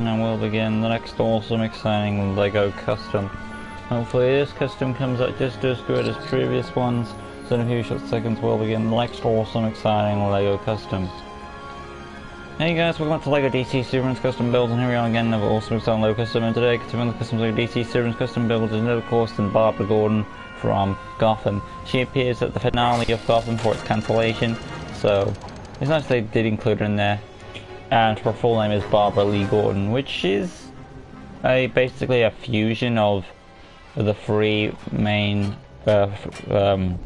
And we'll begin the next awesome, exciting LEGO custom. Hopefully this custom comes out just as good as previous ones, so in a few short seconds we'll begin the next awesome, exciting LEGO custom. Hey guys, welcome back to LEGO DC Superman's Custom Builds, and here we are again, another awesome, exciting LEGO custom, and today, continuing the custom LEGO DC Superman's Custom Builds is no course than Barbara Gordon from Gotham. She appears at the finale of Gotham for its cancellation, so it's nice they did include her in there. And her full name is Barbara Lee Gordon, which is basically a fusion of the three main Jim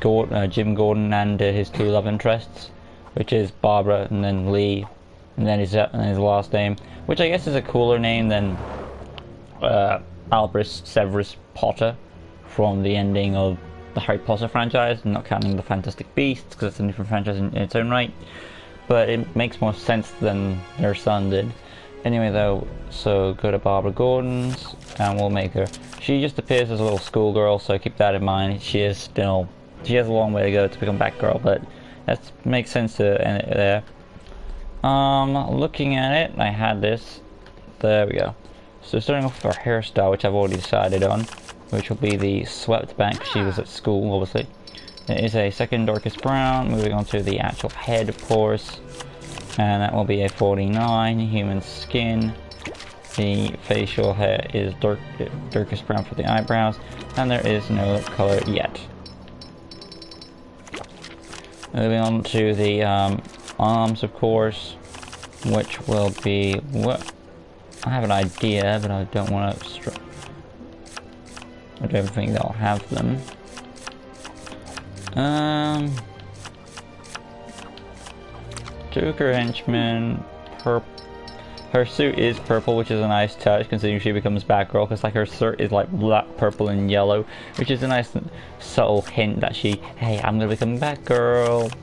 Gordon and his two love interests, which is Barbara and then Lee, and then his last name, which I guess is a cooler name than Albus Severus Potter from the ending of the Harry Potter franchise, not counting the Fantastic Beasts because it's a different franchise in its own right. But it makes more sense than their son did. Anyway though, so go to Barbara Gordon's and we'll make her. She just appears as a little schoolgirl, so keep that in mind. She has a long way to go to become Batgirl, but that makes sense to end it there. Looking at it, I had this. There we go. So starting off with her hairstyle, which I've already decided on, which will be the swept back. She was at school, obviously. It is a second darkest brown, moving on to the actual head, of course, and that will be a 49, human skin. The facial hair is darkest brown for the eyebrows, and there is no color yet. Moving on to the arms, of course, which will be what I have an idea, but I don't want to. I don't think they'll have them. Joker henchman, her suit is purple, which is a nice touch considering she becomes Batgirl, because like her shirt is like black, purple and yellow, which is a nice subtle hint that hey, I'm gonna become Batgirl.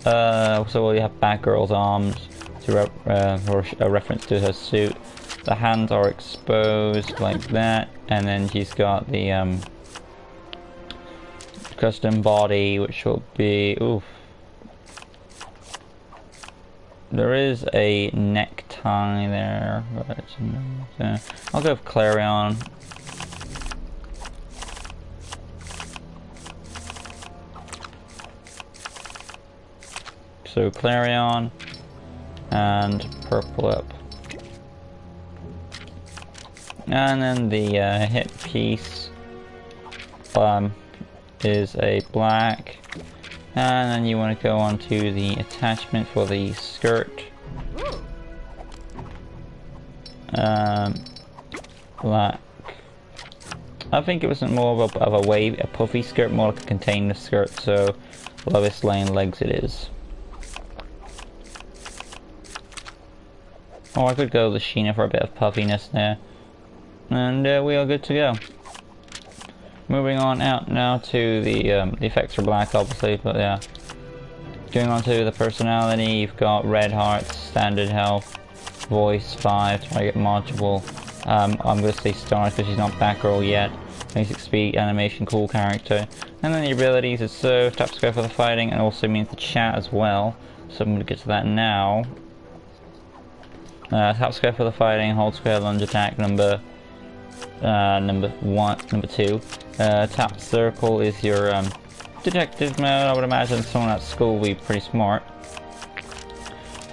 So we have Batgirl's arms to for a reference to her suit. The hands are exposed like that, and then she's got the custom body, which will be there is a necktie there, but I'll go with Clarion. So Clarion and purple up, and then the hip piece is a black, and then you want to go on to the attachment for the skirt. Black. I think it wasn't more of a puffy skirt, more like a container skirt, so Lois Lane legs it is. Or I could go with the Sheena for a bit of puffiness there, and we are good to go. Moving on out now to the effects are black, obviously, but yeah. Going on to the personality, you've got red hearts, standard health, voice 5, target module. I'm going to say stars because she's not Batgirl yet. Basic speed, animation, cool character. And then the abilities is so, tap square for the fighting, and also means the chat as well. So I'm going to get to that now. Tap square for the fighting, hold square, lunge attack, number 2. Tap circle is your detective mode. I would imagine someone at school would be pretty smart.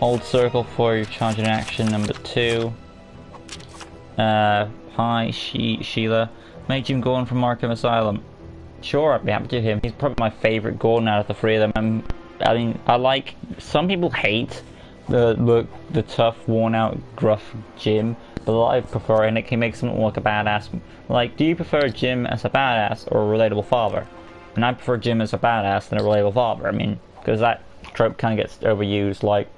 Hold circle for your charge in action, number 2. Hi, Sheila. Make Jim Gordon from Arkham Asylum. Sure, I'd be happy to him. He's probably my favorite Gordon out of the three of them. I mean, some people hate the tough, worn out, gruff Jim, but I prefer him. He makes him look like a badass. Like, do you prefer Jim as a badass or a relatable father? And I prefer Jim as a badass than a relatable father. I mean, because that trope kind of gets overused. Like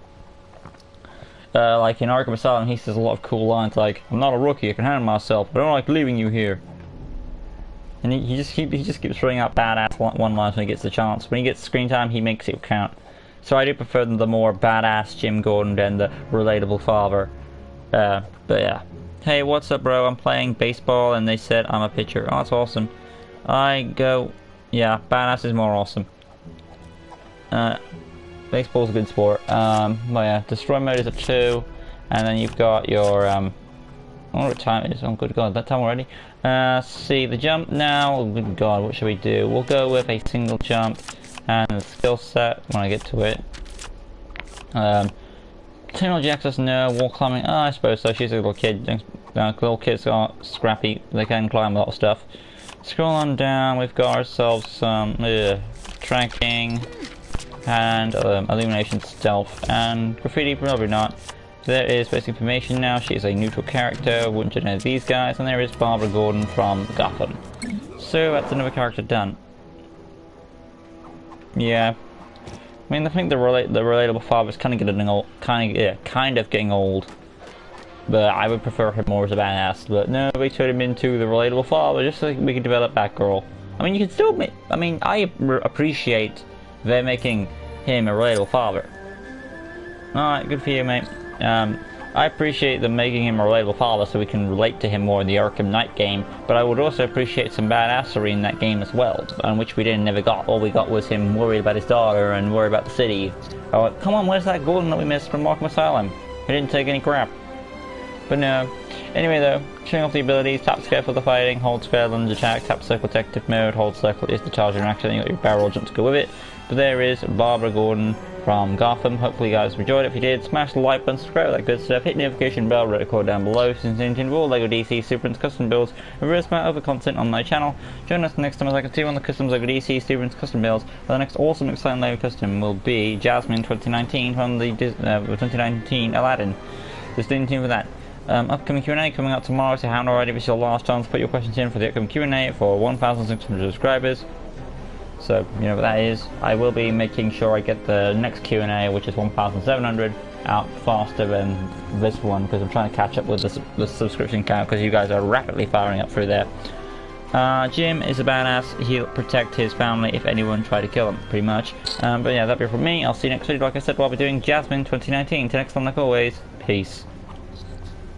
in Arkham Asylum, he says a lot of cool lines like, "I'm not a rookie, I can handle myself, but I don't like leaving you here." And he just keeps throwing out badass one-liners when he gets the chance. When he gets screen time, he makes it count. So I do prefer the more badass Jim Gordon than the relatable father. But yeah. Hey, what's up, bro? I'm playing baseball and they said I'm a pitcher. Oh, that's awesome. I go, yeah, badass is more awesome. Baseball's a good sport. But yeah, destroy mode is at 2, and then you've got your I wonder what time it is. Oh good god, that time already. See the jump now. Oh, good god, what should we do? We'll go with a single jump and the skill set when I get to it. Technology access, no. Wall climbing, oh, I suppose so. She's a little kid. Little kids are scrappy. They can climb a lot of stuff. Scroll on down. We've got ourselves some tracking and illumination, stealth, and graffiti. Probably not. There is basic information now. She is a neutral character. Wouldn't you know these guys? And there is Barbara Gordon from Gotham. So that's another character done. Yeah. I mean, I think the relatable father is kind of getting old. Kind of getting old. But I would prefer him more as a badass. But no, we turned him into the relatable father just so we can develop Batgirl. I mean, you can still make. I mean, I appreciate them making him a relatable father. Alright, good for you, mate. I appreciate them making him a relatable father so we can relate to him more in the Arkham Knight game, but I would also appreciate some badassery in that game as well, on which we never got. All we got was him worried about his daughter and worried about the city. Oh, come on, where's that Gordon that we missed from Arkham Asylum? He didn't take any crap. But no. Anyway though, showing off the abilities, tap square for the fighting, hold square lunge attack, tap circle detective mode, hold circle is the charging reaction, and you got your barrel jump to go with it. But there is Barbara Gordon from Gotham. Hopefully you guys enjoyed it. If you did, smash the like button, subscribe, that good stuff, hit the notification bell, record down below since into all LEGO DC Superprints custom builds and various amount of other content on my channel. Join us next time as I continue on the customs LEGO DC Superprints custom builds, where the next awesome exciting LEGO custom will be Jasmine 2019 from the 2019 Aladdin. So stay tuned for that. Upcoming Q&A coming out tomorrow, so if you haven't already, this is your last chance to put your questions in for the upcoming Q&A for 1,600 subscribers. So, you know what that is. I will be making sure I get the next Q&A, which is 1,700, out faster than this one, because I'm trying to catch up with the subscription count, because you guys are rapidly firing up through there. Jim is a badass. He'll protect his family if anyone try to kill him, pretty much. But yeah, that'll be it from me. I'll see you next week. Like I said, we'll be doing Jasmine 2019. Till next time, like always, peace.